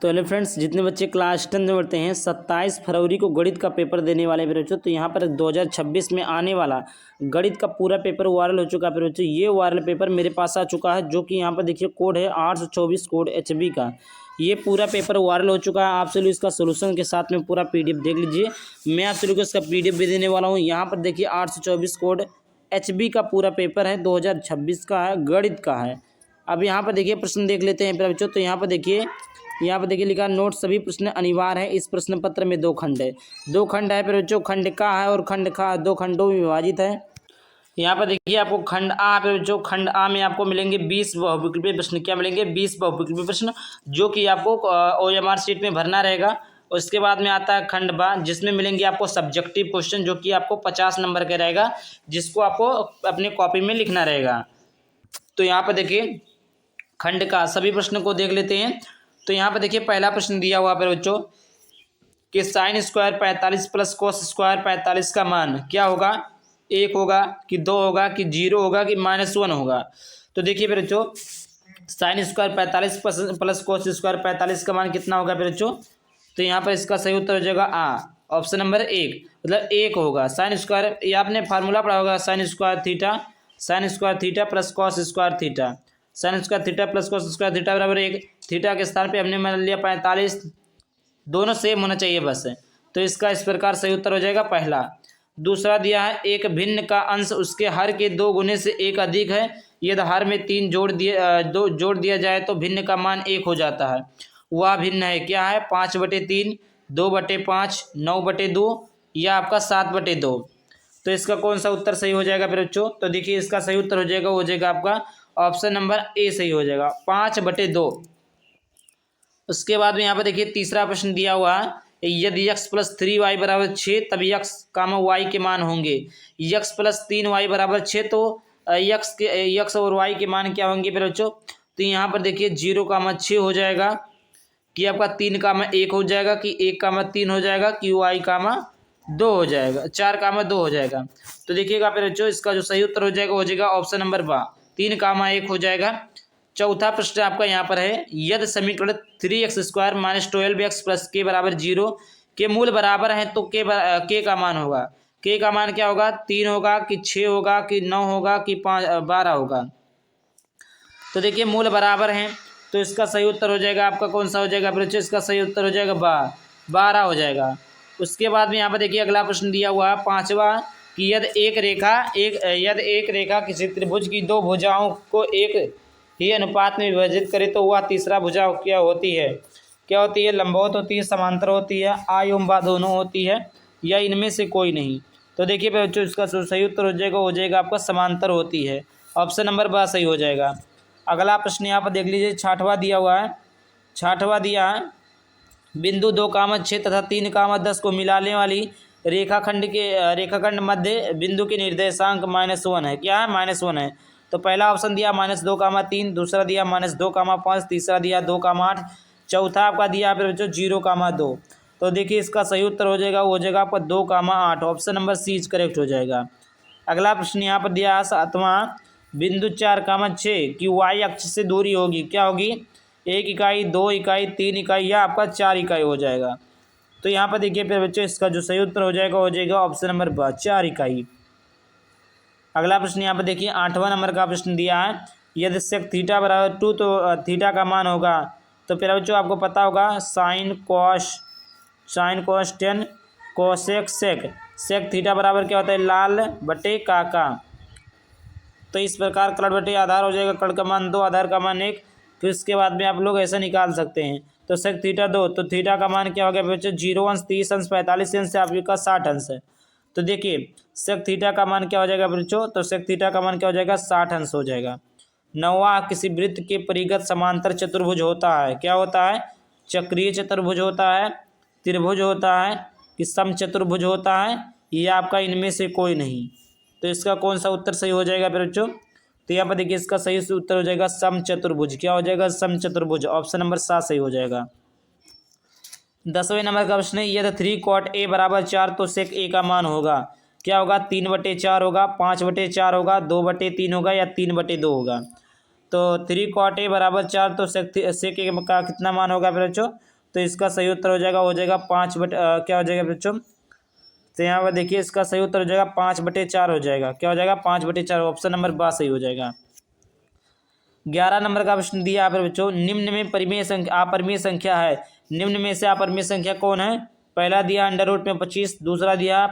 तो hello friends, जितने बच्चे क्लास 10 में पढ़ते हैं 27 फरवरी को गणित का पेपर देने वाले हैं बच्चों। तो यहाँ पर 2026 में आने वाला गणित का पूरा पेपर वायरल हो चुका है बच्चों। ये वायरल पेपर मेरे पास आ चुका है, जो कि यहाँ पर देखिए कोड है 824 कोड HB का। ये पूरा पेपर वायरल हो चुका है। आप लोग इसका सोल्यूशन के साथ में पूरा PDF देख लीजिए। मैं आप लोग को इसका PDF भी देने वाला हूँ। यहाँ पर देखिए 824 कोड HB का पूरा पेपर है, 2026 का है, गणित का है। अब यहाँ पर देखिए प्रश्न देख लेते हैं बच्चों। तो यहाँ पर देखिए लिखा नोट सभी प्रश्न अनिवार्य है। इस प्रश्न पत्र में दो खंड है, फिर बच्चों खंड का है और खंड का दो खंडों में विभाजित है। यहाँ पर देखिए आपको खंड आ पे बच्चों, खंड आ में आपको मिलेंगे 20 बहुविकल्पीय प्रश्न। क्या मिलेंगे? 20 बहुविकल्पीय प्रश्न, जो कि आपको OMR शीट में भरना रहेगा। उसके बाद में आता है खंड बा, जिसमें मिलेंगे आपको सब्जेक्टिव क्वेश्चन, जो कि आपको 50 नंबर का रहेगा, जिसको आपको अपने कॉपी में लिखना रहेगा। तो यहाँ पर देखिए खंड का सभी प्रश्नों को देख लेते हैं। तो यहाँ पर देखिए पहला प्रश्न दिया हुआ पर बच्चों कि sine square 45 plus cos square 45 का मान क्या होगा? 1 होगा कि 2 होगा कि 0 होगा कि -1 होगा? तो देखिए फिर बच्चों sine square 45 plus cos square 45 का मान कितना होगा फिर बच्चों? तो यहाँ पर इसका सही उत्तर हो जाएगा ऑप्शन नंबर 1, मतलब 1 होगा। साइन स्क्वायर, ये आपने फार्मूला पढ़ा होगा, sine square theta plus cos square theta, sine square theta plus cos square theta बराबर 1। थीटा के स्थान पे हमने मान लिया 45, दोनों सेम होना चाहिए बस। तो इसका इस प्रकार सही उत्तर हो जाएगा पहला। दूसरा दिया है एक भिन्न का अंश उसके हर के 2 गुने से 1 अधिक है, यदि हर में 3 जोड़ दिया जाए तो भिन्न का मान 1 हो जाता है। वह भिन्न है, क्या है? 5/3, 2/5, 9/2 या आपका 7/2। तो इसका कौन सा उत्तर सही हो जाएगा फिर बच्चों? तो देखिए इसका सही उत्तर हो जाएगा आपका ऑप्शन नंबर ए सही हो जाएगा, 5/2। उसके बाद में यहाँ पर देखिए तीसरा प्रश्न दिया हुआ है, यदि x + 3y = 6 तब x, y के मान होंगे। x + 3y = 6 तो x और y के मान क्या होंगे फिर बच्चों? तो यहाँ पर देखिए 0, 6 हो जाएगा, कि आपका 3, 1 हो जाएगा, कि 1, 3 हो जाएगा, कि y, 2 हो जाएगा, 4, 2 हो जाएगा। तो देखिएगा फिर बच्चों इसका जो सही उत्तर हो जाएगा ऑप्शन नंबर 3, 1 हो जाएगा। चौथा प्रश्न आपका यहाँ पर है, यदि समीकरण 3x² - 12x + k = 0 के मूल बराबर हैं तो k का मान होगा। k का मान क्या होगा? 3 होगा कि 6 होगा कि 9 होगा कि 12 होगा? तो देखिए मूल बराबर हैं, तो इसका सही उत्तर हो जाएगा आपका कौन सा हो जाएगा बच्चों? इसका सही उत्तर हो जाएगा 12 हो जाएगा। उसके बाद में यहाँ पर देखिए अगला प्रश्न दिया हुआ है, पांचवा, कि यदि एक रेखा किसी त्रिभुज की 2 भुजाओं को एक ही अनुपात में विभाजित करे तो वह तीसरा भुजा क्या होती है? लंबवत होती है, समांतर होती है, आयुम्बा दोनों होती है, या इनमें से कोई नहीं? तो देखिए बच्चों इसका सही उत्तर हो जाएगा आपका समांतर होती है, ऑप्शन नंबर 2 सही हो जाएगा। अगला प्रश्न यहाँ पर देख लीजिए, छठवां दिया है, बिंदु 2, 6 तथा 3, 10 को मिलाने वाली रेखाखंड मध्य बिंदु के निर्देशांक -1 है। क्या है? -1 है। तो पहला ऑप्शन दिया -2, 3, दूसरा दिया -2, 5, तीसरा दिया 2, 8, चौथा आपका दिया फिर बच्चों 0, 2। तो देखिए इसका सही उत्तर हो जाएगा आपका 2, 8, ऑप्शन नंबर सी करेक्ट हो जाएगा। अगला प्रश्न यहाँ पर दिया 7वां, बिंदु 4, 6 की y अक्ष से दूरी होगी, क्या होगी? 1 इकाई, 2 इकाई, 3 इकाई, या आपका 4 इकाई हो जाएगा? तो यहाँ पर देखिए फिर बच्चों इसका जो सही उत्तर हो जाएगा ऑप्शन नंबर 4 इकाई। अगला प्रश्न यहाँ पर देखिए 8वां नंबर का प्रश्न दिया है, यदि sec θ = 2 तो थीटा का मान होगा। तो फिर बच्चों आपको पता होगा sign cos tan cosec sec θ बराबर क्या होता है? लाल बटे काका। तो इस प्रकार कड़ बटे आधार हो जाएगा, कड़ का मान 2, आधार का मान 1। फिर उसके बाद में आप लोग ऐसा निकाल सकते हैं। तो sec θ 2, तो थीटा का मान क्या हो गया बच्चों? 0 अंश, 30 अंश, 45 अंश से आपका 60 अंश है। तो देखिए sec θ का मान क्या हो जाएगा बच्चों? तो sec θ का मान क्या हो जाएगा? 60 अंश हो जाएगा। 9वां, किसी वृत्त के परिगत समांतर चतुर्भुज होता है, क्या होता है? चक्रीय चतुर्भुज होता है, त्रिभुज होता है, कि समचतुर्भुज होता है, या आपका इनमें से कोई नहीं? तो इसका कौन सा उत्तर सही हो जाएगा बच्चों? तो यहाँ पर देखिए इसका सही उत्तर हो जाएगा समचतुर्भुज। क्या हो जाएगा? समचतुर्भुज, ऑप्शन नंबर 7 सही हो जाएगा। 10वें नंबर का प्रश्न है, यदि 3 cot a = 4 तो sec a का मान होगा, क्या होगा? 3/4 होगा, 5/4 होगा, 2/3 होगा, या 3/2 होगा? तो 3 cot A बराबर 4, तो सेक ए का कितना मान होगा फिर बच्चों? तो इसका सही उत्तर हो जाएगा 5 क्या हो जाएगा बच्चों? तो यहाँ पर देखिए इसका सही उत्तर हो जाएगा 5/4 हो जाएगा। क्या हो जाएगा? 5/4। ऑप्शन नंबर बा सही हो जाएगा। 11 नंबर का प्रश्न दिया यहाँ पर बच्चों, निम्न में परिमेय संख्या अपरिमेय संख्या है, निम्न में से अपरिमेय संख्या कौन है? पहला दिया √25, दूसरा दिया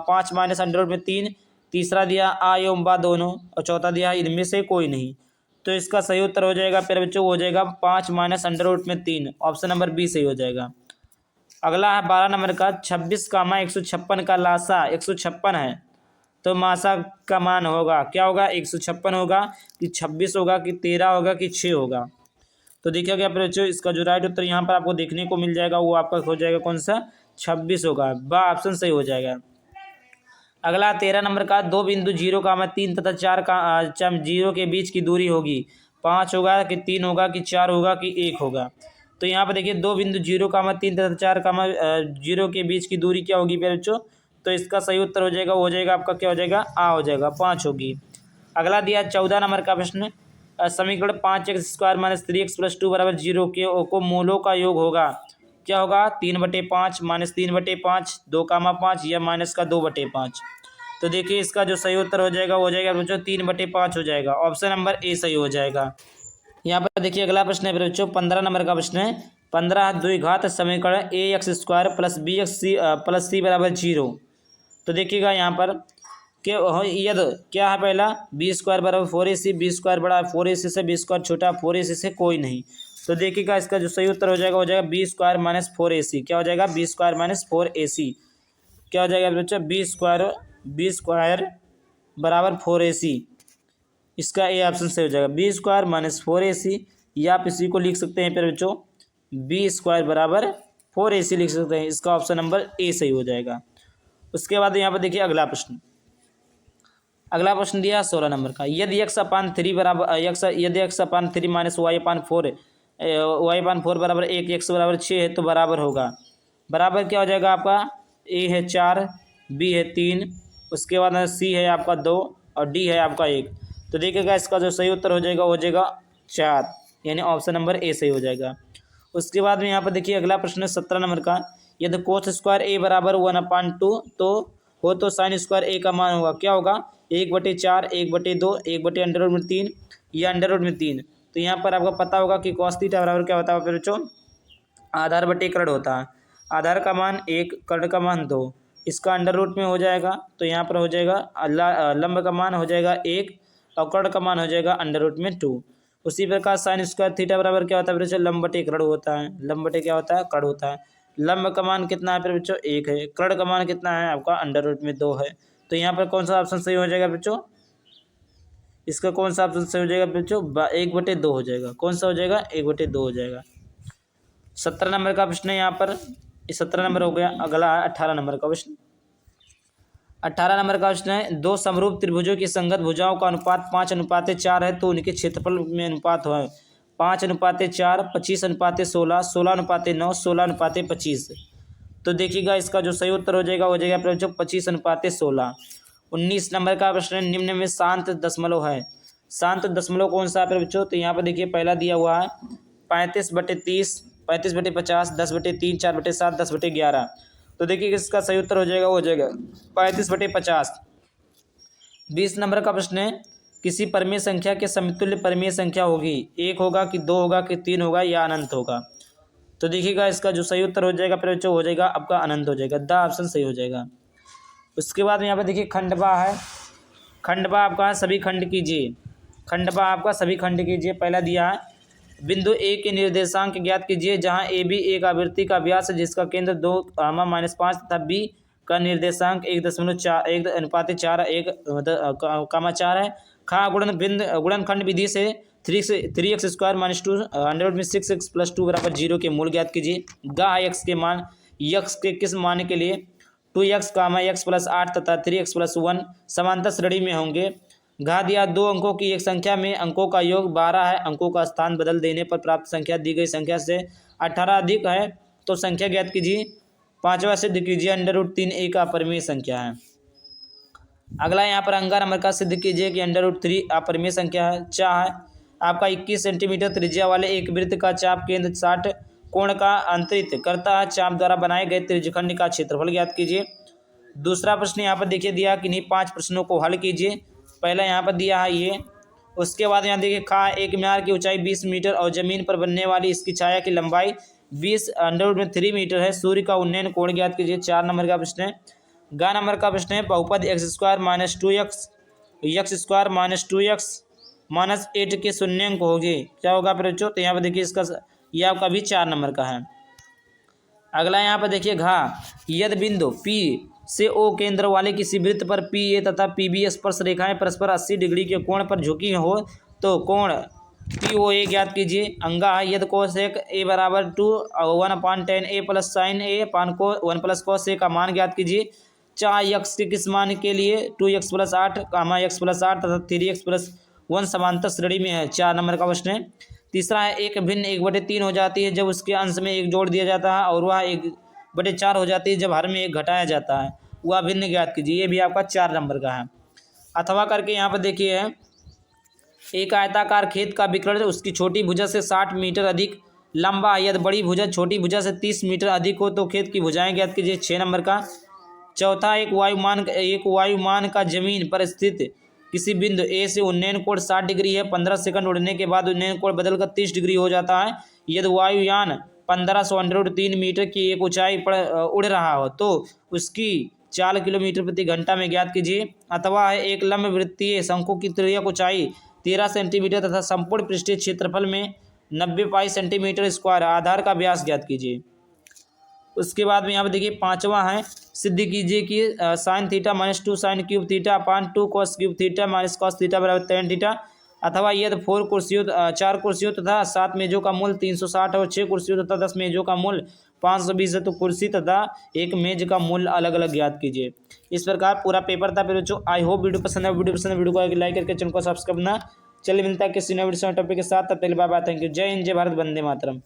5 माइनस √3, तीसरा दिया आ एवं बा दोनों, और चौथा दिया इनमें से कोई नहीं। तो इसका सही उत्तर हो जाएगा फिर बच्चों, हो जाएगा 5 माइनस √3। ऑप्शन नंबर बी सही हो जाएगा। अगला है 12 नंबर का, 26, 156 का लासा 156 है, तो मासा का मान होगा क्या होगा? 156 होगा कि 26 होगा कि 13 होगा कि 6 होगा? तो देखिए क्या बच्चों, इसका जो राइट उत्तर यहाँ पर आपको देखने को मिल जाएगा वो आपका हो जाएगा कौन सा? 26 होगा। बा ऑप्शन सही हो जाएगा। अगला 13 नंबर का, 2 बिंदु 0, 3 तथा 4 का 0 के बीच की दूरी होगी, 5 होगा कि 3 होगा कि 4 होगा कि 1 होगा? तो यहाँ पर देखिए 2 बिंदु 0, 3 तथा 4, 0 के बीच की दूरी क्या होगी बच्चों? तो इसका सही उत्तर हो जाएगा आपका क्या हो जाएगा? आ हो जाएगा, 5 होगी। अगला दिया 14 नंबर का प्रश्न, समीकरण 5x² - 3x + 2 = 0 के को मूलों का योग होगा, क्या होगा? 3/5 - 3/5, 2, 5 या माइनस का 2/5? तो देखिए इसका जो सही उत्तर हो जाएगा बच्चों 3/5 हो जाएगा। ऑप्शन नंबर ए सही हो जाएगा। यहाँ पर देखिए अगला प्रश्न है बच्चों 15 नंबर का प्रश्न है, 15 द्विघात समीकरण ax² + bx + c = 0। तो देखिएगा यहाँ पर यदि क्या है? पहला b² = 4ac, b² बड़ा 4ac से, b² छोटा 4ac से कोई नहीं। तो देखिएगा इसका जो सही उत्तर हो जाएगा b² - 4ac। क्या हो जाएगा? b² - 4ac। क्या हो जाएगा बच्चों? b² = 4ac। इसका ए ऑप्शन सही हो जाएगा, b² - 4ac, या आप इसी को लिख सकते हैं फिर बच्चों b² = 4ac लिख सकते हैं। इसका ऑप्शन नंबर ए सही हो जाएगा। उसके बाद यहाँ पर देखिए अगला प्रश्न दिया 16 नंबर का, यदि x/3 बराबर यदि x/3 - y/4 y/4 = 1, x = 6 है, तो बराबर होगा। बराबर क्या हो जाएगा आपका? ए है 4, बी है 3, उसके बाद सी है आपका 2 और डी है आपका 1। तो देखिएगा इसका जो सही उत्तर हो जाएगा 4, यानी ऑप्शन नंबर ए सही हो जाएगा। उसके बाद में यहाँ पर देखिए अगला प्रश्न 17 नंबर का, यदि cos² a = 1/2 तो हो तो sin² a का मान होगा, क्या होगा? 1/4, 1/2, 1/√3 या √3। तो यहाँ पर आपको पता होगा कि cos थीटा बराबर क्या होता है फिर बच्चों? आधार बटे कर्ण होता है। आधार का मान 1, कर्ण का मान 2, इसका √में हो जाएगा। तो यहाँ पर हो जाएगा लंब का मान हो जाएगा 1 और कर्ण का मान हो जाएगा √2। उसी प्रकार sin² थीटा बराबर क्या होता है बच्चों? लंब बटे कर्ण होता है। लंब बटे क्या होता है? कर्ण होता है। लंब का मान कितना है फिर बच्चों? 1 है। कर्ण का मान कितना है आपका? √2 है। तो यहाँ पर कौन सा ऑप्शन सही हो जाएगा बच्चों? इसका कौन सा ऑप्शन सही हो जाएगा बच्चों? 1/2 हो जाएगा। कौन सा हो जाएगा? 1/2 हो जाएगा। 17 नंबर का प्रश्न है यहाँ पर, ये 17 नंबर हो गया। अगला है 18 नंबर का प्रश्न। 18 नंबर का प्रश्न है, 2 समरूप त्रिभुजों की संगत भुजाओं का अनुपात 5:4 है, तो उनके क्षेत्रफल में अनुपात है 5:4, 25:16, 16:9, 16:25। तो देखिएगा इसका जो सही उत्तर हो जाएगा बच्चों 25:16। 19 नंबर का प्रश्न है, निम्न में शांत दशमलव है। शांत दशमलव कौन सा है बच्चों? तो यहाँ पर देखिए पहला दिया हुआ है 35/30, 35/50, 10/3, 4/7, 10/11। तो देखिए इसका सही उत्तर हो जाएगा 35/50। 20 नंबर का प्रश्न है, किसी परिमेय संख्या के समतुल्य परिमेय संख्या होगी, 1 होगा कि 2 होगा कि 3 होगा या अनंत होगा? तो देखिएगा इसका जो सही उत्तर हो जाएगा फिर बच्चों हो जाएगा आपका अनंत हो जाएगा। द ऑप्शन सही हो जाएगा। उसके बाद यहाँ पर देखिए खंडबा है। खंडबा आपका सभी खंड कीजिए। खंडबा आपका सभी खंड कीजिए। पहला दिया है, बिंदु ए के निर्देशांक ज्ञात कीजिए, जहाँ ए बी एक आवृत्ति का व्यास है जिसका केंद्र 2, -5 तथा बी का निर्देशांक 1:4 1:4 है। खा गुणनखंड विधि से 3x² - 2 6x + 2 = 0 के मूल ज्ञात कीजिए। गा x के मान x के किस मान के लिए 2x, x + 8 तथा 3x + 1 समांतर श्रेणी में होंगे। घा दिया 2 अंकों की एक संख्या में अंकों का योग 12 है, अंकों का स्थान बदल देने पर प्राप्त संख्या दी गई संख्या से 18 अधिक है, तो संख्या ज्ञात कीजिए। 5वां सिद्ध कीजिए √3 एक अपरिमेय संख्या है। अगला यहाँ पर अंगा नंबर का सिद्ध कीजिए कि √3 अपरिमेय संख्या है। चार है आपका 21 सेंटीमीटर त्रिज्या वाले एक वृत्त का चाप केंद्र 60 कोण का अंतरित करता है। चाप द्वारा बनाए गए त्रिज्यखंड का क्षेत्रफल ज्ञात कीजिए। दूसरा प्रश्न यहाँ पर देखिए दिया कि नहीं 5 प्रश्नों को हल कीजिए। पहला यहाँ पर दिया है ये। उसके बाद यहाँ देखिए खा एक मीनार की ऊंचाई 20 मीटर और जमीन पर बनने वाली इसकी छाया की लंबाई 20√3 मीटर है। सूर्य का उन्नयन कोण ज्ञात कीजिए। 4 नंबर का प्रश्न है। ग नंबर का प्रश्न है बहुपद x² - 2x -8 के शून्यंक होंगे, क्या होगा फिर बच्चों? तो यहाँ पर देखिए इसका ये आपका भी 4 नंबर का है। अगला यहाँ पर देखिए घा यदि बिंदु P से O केंद्र वाले किसी वृत्त पर PA तथा PB स्पर्श रेखाएं परस्पर 80 डिग्री के कोण पर झुकी हो तो कोण POA ज्ञात कीजिए। अंगा यदि कोसेक A बराबर 1/tan A plus sign A upon 1 plus cos A का मान ज्ञात कीजिए। चाहे x के किस मान के लिए 2x + 8, x + 8 तथा 3x + 1 समांतर श्रेणी में है। 4 नंबर का प्रश्न है। तीसरा है एक भिन्न 1/3 हो जाती है जब उसके अंश में 1 जोड़ दिया जाता है और वह 1/4 हो जाती है जब हर में 1 घटाया जाता है, वह भिन्न ज्ञात कीजिए। ये भी आपका 4 नंबर का है। अथवा करके यहाँ पर देखिए है एक आयताकार खेत का विकर्ण उसकी छोटी भुजा से 60 मीटर अधिक लंबा है। यदि बड़ी भुजा छोटी भुजा से 30 मीटर अधिक हो तो खेत की भुजाएं ज्ञात कीजिए। 6 नंबर का। चौथा एक वायुमान का जमीन पर स्थित किसी बिंदु ए से उन्नयन कोण 60 डिग्री है। 15 सेकंड उड़ने के बाद उन्नयन कोण बदलकर 30 डिग्री हो जाता है। यदि वायुयान 1500√3 मीटर की एक ऊंचाई पर उड़ रहा हो तो उसकी चाल किलोमीटर प्रति घंटा में ज्ञात कीजिए। अथवा है एक लंब वृत्तीय शंकु की तिर्यक ऊंचाई 13 सेंटीमीटर तथा संपूर्ण पृष्ठीय क्षेत्रफल में 90 पाई सेंटीमीटर स्क्वायर। आधार का व्यास ज्ञात कीजिए। उसके बाद में यहाँ पर देखिए पांचवा है सिद्ध कीजिए कि sin theta -2 sin cube theta upon 2 cos cube theta -cos theta बराबर tan थीटा। अथवा यदि 4 कुर्सियों तथा 7 मेजों का मूल्य 360 और 6 कुर्सियों तथा 10 मेजों का मूल्य 520 है तो कुर्सी तथा एक मेज का मूल्य अलग अलग ज्ञात कीजिए। इस प्रकार पूरा पेपर था। फिर बच्चों आई होप वीडियो पसंद है। वीडियो को लाइक करके चैनल को सब्सक्राइब करना। चलिए मिलता है किसी नए वीडियो टॉपिक के साथ। तब तक बाय बाय। Thank you. जय हिंद, जय भारत, वंदे मातरम।